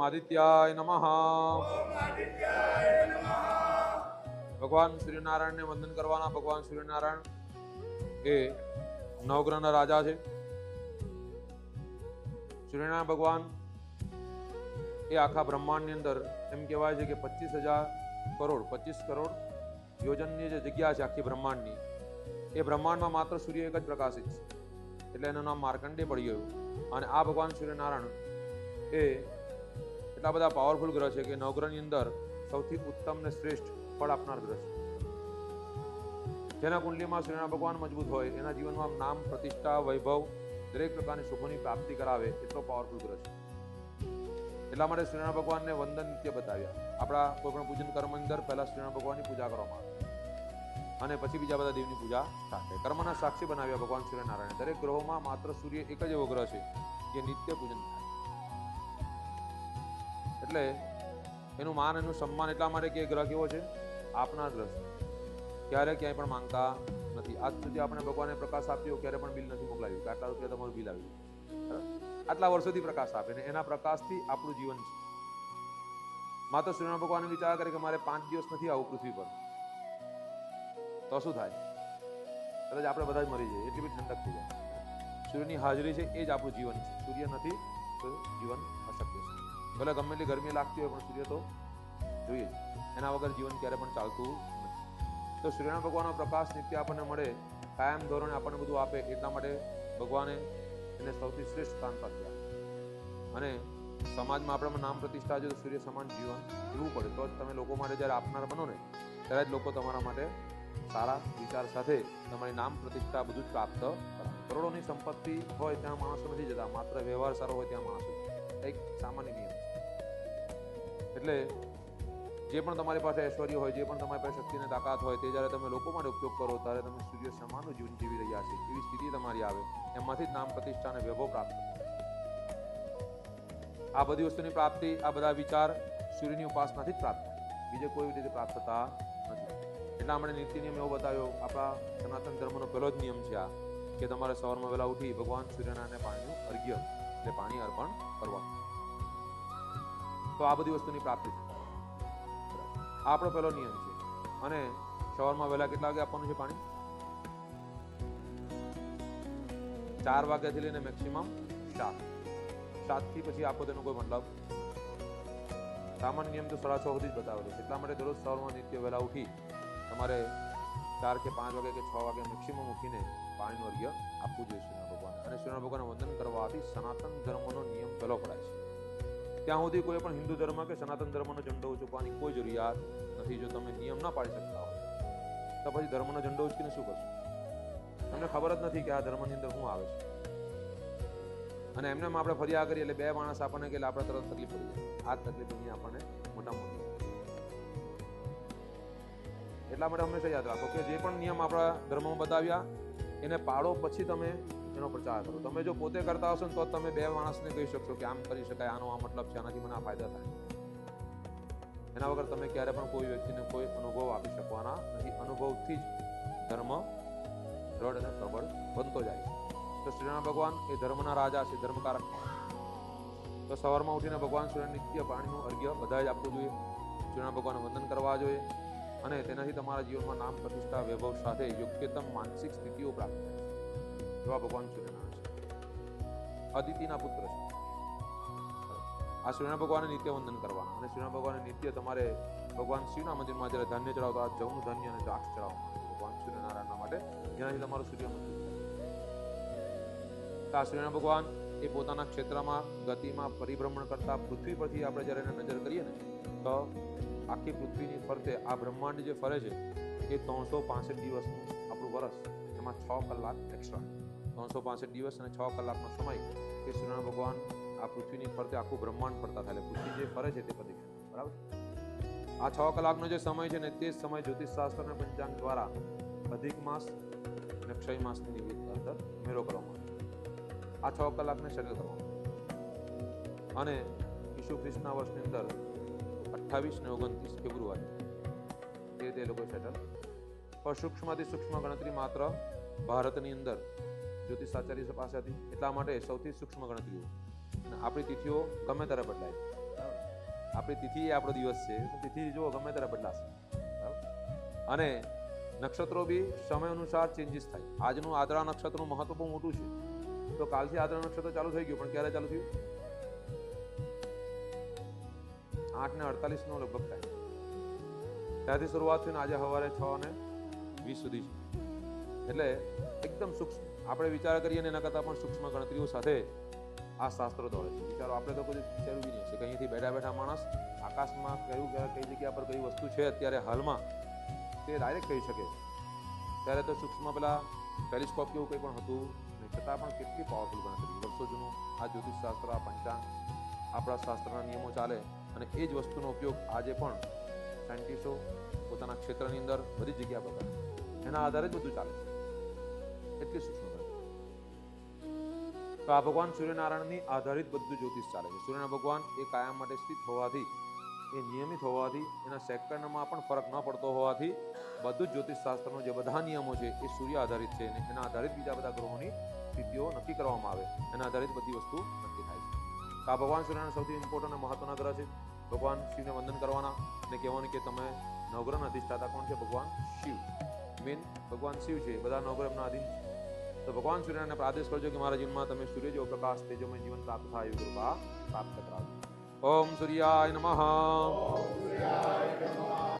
આદિત્યાય નમઃ. ભગવાન સૂર્યનારાયણને વંદન કરવાના. ભગવાન સૂર્યનારાયણ એ નવગ્રહના રાજા છે. સૂર્યનારાયણ ભગવાન એ આખા બ્રહ્માંડની અંદર એમ કહેવાય છે કે 25 કરોડ યોજનની જે જગ્યા છે આખી બ્રહ્માંડની, એ બ્રહ્માંડમાં માત્ર સૂર્ય એક જ પ્રકાશિત છે, એટલે એનું નામ માર્કંડેય પડી ગયું. અને આ ભગવાન સૂર્યનારાયણ એ એટલા બધા પાવરફુલ ગ્રહ છે કે નવગ્રહની અંદર સૌથી ઉત્તમ ને શ્રેષ્ઠ ફળ આપનાર ગ્રહ છે. જેના કુંડલીમાં સૂર્યનારાયણ ભગવાન મજબૂત હોય એના જીવનમાં નામ, પ્રતિષ્ઠા, વૈભવ, દરેક પ્રકારની સુખોની પ્રાપ્તિ કરાવે એટલો પાવરફુલ ગ્રહ છે. એટલા માટે સૂર્યનારાયણ ભગવાનને વંદન નિત્ય બતાવ્યા. આપણા કોઈ પણ પૂજન કર્મ અંદર પહેલા સૂર્યનારાયણ ભગવાનની પૂજા કરવામાં આવે અને પછી બીજા બધા દેવની પૂજા સ્ટાર્ટ થાય. કર્મના સાક્ષી બનાવ્યા ભગવાન સૂર્યનારાયણ. દરેક ગ્રહોમાં માત્ર સૂર્ય એક જ એવો ગ્રહ છે જે નિત્ય પૂજન થાય. એટલે એનું માન, એનું સન્માન એટલા માટે કે એ ગ્રહ કેવો છે? આપનાર ગ્રહ છે. ક્યારે ક્યાંય પણ માંગતા નથી. આજ સુધી આપણે ભગવાનને પ્રકાશ આપ્યો, ક્યારે પણ બિલ નથી મોકલાવ્યું કે આટલા રૂપિયા તમારું બિલ આવ્યું. આટલા વર્ષોથી પ્રકાશ આપે ને એના પ્રકાશથી આપણું જીવન છે. માત્ર સૂર્યનારાયણ ભગવાન વિચાર કરે કે મારે 5 દિવસ નથી આવું પૃથ્વી પર, તો શું થાય? કદાચ આપણે બધા જ મરી જઈએ, એટલી બધી ઠંડક થઈ જાય. સૂર્યની હાજરી છે એ જ આપણું જીવન છે. સૂર્ય નથી તો જીવન અશક્ય છે. ભલે ગમે એટલી ગરમી લાગતી હોય પણ સૂર્ય તો જોઈએ જ. એના વગર જીવન ક્યારે પણ ચાલતું નથી. તો સૂર્યનારાયણ ભગવાનનો પ્રકાશ નિત્ય આપણને મળે, કાયમ ધોરણે આપણને બધું આપે, એટલા માટે ભગવાને એને સૌથી શ્રેષ્ઠ સ્થાન આપ્યા. અને સમાજમાં આપણે નામ પ્રતિષ્ઠા છે તો સૂર્ય સમાન જીવન જીવવું પડે, તો જ તમે લોકો માટે જ્યારે આપનાર બનો ને ત્યારે જ લોકો તમારા માટે સારા વિચાર સાથે તમારી નામ પ્રતિષ્ઠા બધું જ પ્રાપ્ત કરે. કરોડોની સંપત્તિ હોય ત્યાં માણસો નથી જતા, માત્ર વ્યવહાર સારો હોય ત્યાં માણસો. એક સામાન્ય નિયમ છે. એટલે જે પણ તમારી પાસે ઐશ્વર્ય હોય, જે પણ તમારી પાસે શક્તિને તાકાત હોય, તે જ્યારે તમે લોકો માટે ઉપયોગ કરો ત્યારે તમે સૂર્ય સમાનનું જીવન જીવી રહ્યા છે એવી સ્થિતિ તમારી આવે. એમાંથી જ નામ પ્રતિષ્ઠા અને વૈભવ પ્રાપ્ત થાય. આ બધી વસ્તુની પ્રાપ્તિ, આ બધા વિચાર સૂર્યની ઉપાસનાથી જ પ્રાપ્ત થાય, બીજે કોઈ રીતે પ્રાપ્ત થતા નથી. એટલા માટે નીતિ નિયમ એવો બતાવ્યો. આપણા સનાતન ધર્મનો પહેલો જ નિયમ છે આ કે તમારે સવારમાં વહેલા ઉઠી ભગવાન સૂર્યનારાયણને પાણીનું અર્ઘ્ય એટલે પાણી અર્પણ કરવાનું. તો આ બધી વસ્તુની પ્રાપ્તિ થાય. આપણો પહેલો નિયમ છે. અને સવારમાં વહેલા કેટલા વાગે આપવાનું છે પાણી? 4 વાગ્યાથી લઈને મેક્સિમમ 7 થી પછી આપો તેનો કોઈ મતલબ. સામાન્ય નિયમ તો 6:30 સુધી જ બતાવેલો છે. એટલા માટે દરરોજ સવારમાં નિત્ય વહેલા ઉઠી તમારે 4 કે 5 વાગે કે 6 વાગે મેક્સિમમ ઉઠીને પાણીનું અર્ઘ્ય આપવું જોઈએ સૂર્યનારાયણ ભગવાન. અને સૂર્યનારાયણ ભગવાનને વંદન કરવાથી સનાતન ધર્મનો નિયમ પહેલો પડાય છે. ત્યાં સુધી કોઈ પણ હિન્દુ ધર્મ કે સનાતન ધર્મનો ઝંડો ઉંચકવાની કોઈ જરૂરિયાત નથી. જો તમે નિયમ ના પાડી શકતા હોય તો પછી ધર્મનો ઝંડો ઉચકીને શું કરશો? તમને ખબર જ નથી કે આ ધર્મની અંદર શું આવે છે. અને એમને આપણે ફરિયાદ કરીએ એટલે 2 માણસ આપણને કે આપણે તરત તકલીફ પડી જાય. આ તકલીફ અહીંયા આપણને મોટા મોટી. એટલા માટે હંમેશા યાદ રાખો કે જે પણ નિયમ આપણા ધર્મમાં બતાવ્યા એને પાડો, પછી તમે એનો પ્રચાર કરો. તમે જો પોતે કરતા હશો ને તો તમે 2 માણસને કહી શકશો કે આમ કરી શકાય, આનો આ મતલબ છે, આનાથી મને આ ફાયદા થાય. એના વગર તમે ક્યારે પણ કોઈ વ્યક્તિને કોઈ અનુભવ આપી શકવાના નથી. અનુભવથી જ ધર્મ દ્રઢ અને પ્રબળ બનતો જાય છે. તો સૂર્યનારાયણ ભગવાન એ ધર્મના રાજા છે, ધર્મકારક. તો સવારમાં ઉઠીને ભગવાન સૂર્ય નિત્ય પાણીનું અર્ઘ્ય બધા જ આપવું જોઈએ. સૂર્યનારાયણ ભગવાનનું વંદન કરવા જોઈએ. અને તેનાથી તમારા જીવનમાં નામ, પ્રતિષ્ઠા, વૈભવ સાથે યોગ્યતમ માનસિક સ્થિતિઓ પ્રાપ્ત થાય છે. એવા ભગવાન સૂર્યનારાયણ છે. અદિતિના પુત્ર છે. આ સૂર્યનારાયણ ભગવાનને નિત્ય વંદન કરવાના. અને સૂર્યનારાયણ ભગવાનને નિત્ય તમારે ભગવાન શિવના મંદિરમાં જ્યારે ધાન્ય ચડાવતો, આ જવનું ધાન્ય અને દ્રાક્ષ ચડાવવામાં આવે ભગવાન સૂર્યનારાયણના માટે, જેનાથી તમારું સૂર્ય મજબૂત થાય. આ સૂર્યનારાયણ ભગવાન એ પોતાના ક્ષેત્રમાં ગતિમાં પરિભ્રમણ કરતા પૃથ્વી પરથી આપણે જ્યારે એને નજર કરીએ ને તો આખી પૃથ્વીની ફરતે આ બ્રહ્માંડ જે ફરે છે એ 365 દિવસનું આપણું વર્ષ, એમાં 6 કલાક એક્સ્ટ્રા. 365 દિવસ અને 6 કલાકનો સમય એ સૂર્યનારાયણ ભગવાન આ પૃથ્વીની ફરતે આખું બ્રહ્માંડ ફરતા થાય. પૃથ્વી જે ફરે છે તે પતિ છે. બરાબર. આ 6 કલાકનો જે સમય છે ને તે જ સમય જ્યોતિષશાસ્ત્ર અને પંચાંગ દ્વારા અધિક માસ અને ક્ષય માસની નિમિત્ત અંદર ઉમેરો કરવામાં આવે. આ 6 કલાકને સેટલ કરવામાં અને ઈસુ ખ્રિસ્તના વર્ષની અંદર 28 ને 29 ફેબ્રુઆરી તે લોકો સેટલ. પણ સૂક્ષ્મથી સૂક્ષ્મ ગણતરી માત્ર ભારતની અંદર જ્યોતિષાચાર્ય પાસે હતી. એટલા માટે સૌથી સૂક્ષ્મ ગણતરીઓ અને આપણી તિથિઓ ગમે ત્યારે બદલાય. આપણી તિથિ એ આપણો દિવસ છે, તિથિ જો ગમે ત્યારે બદલાશે, બરાબર. અને નક્ષત્રો બી સમય અનુસાર ચેન્જીસ થાય. આજનું આદ્રા નક્ષત્રનું મહત્વ બહુ મોટું છે. તો કાલથી આદ્રા નક્ષત્ર ચાલુ થઈ ગયું, પણ ક્યારે ચાલુ થયું? 8:48 લગભગ થાય. ત્યાંથી શરૂઆત થઈને આજે સવારે 6:20 સુધી છે. એટલે એકદમ સૂક્ષ્મ આપણે વિચાર કરીએ ને એના કરતાં પણ સૂક્ષ્મ ગણતરીઓ સાથે આ શાસ્ત્રો દોડે છે. વિચારો આપણે તો કોઈ વિચાર્યું બી નહીં હશે કે અહીંથી બેઠા બેઠા માણસ આકાશમાં કયું કઈ જગ્યા પર કઈ વસ્તુ છે અત્યારે હાલમાં તે ડાયરેક્ટ કહી શકે. ત્યારે તો સૂક્ષ્મ પેલા ટેલિસ્કોપ કેવું કંઈ પણ હતું નહીં, છતાં પણ કેટલી પાવરફુલ ગણતરી. વર્ષો જૂનું આ જ્યોતિષ શાસ્ત્ર, આ પંચાંગ, આપણા શાસ્ત્રના નિયમો ચાલે અને એ જ વસ્તુનો ઉપયોગ આજે પણ સાયન્ટિસ્ટો પોતાના ક્ષેત્રની અંદર બધી જગ્યા પર એના આધારે જ બધું ચાલે છે. એટલી સૂક્ષ્મ ગણતરી. તો આ ભગવાન સૂર્યનારાયણની આધારિત બધું જ્યોતિષ ચાલે છે. સૂર્યના ભગવાન એ કાયમ માટે સ્થિત હોવાથી, એ નિયમિત હોવાથી, એના સેકન્ડમાં પણ ફરક ન પડતો હોવાથી બધું જ જ્યોતિષ શાસ્ત્રનો જે બધા નિયમો છે એ સૂર્ય આધારિત છે અને એના આધારિત બીજા બધા ગ્રહોની સ્થિતિઓ નક્કી કરવામાં આવે, એના આધારિત બધી વસ્તુ નક્કી થાય છે. તો આ ભગવાન સૂર્યનારાયણ સૌથી ઇમ્પોર્ટન્ટ અને મહત્વના ગ્રહ છે. ભગવાન શિવને વંદન કરવાના અને કહેવાનું કે તમે નવગ્રહના અધિષ્ઠાતા કોણ છે? ભગવાન શિવ. મેન ભગવાન શિવ છે, બધા નવગ્રહ એમના આધીન છે. તો ભગવાન સૂર્યનારાયણને આદેશ કરજો કે મારા જીવનમાં તમે સૂર્ય જેવો પ્રકાશ, તેજોમય જીવન પ્રાપ્ત થાય એવી કૃપા પ્રાપ્ત કરાવજો. ઓમ સૂર્યાય નમઃ.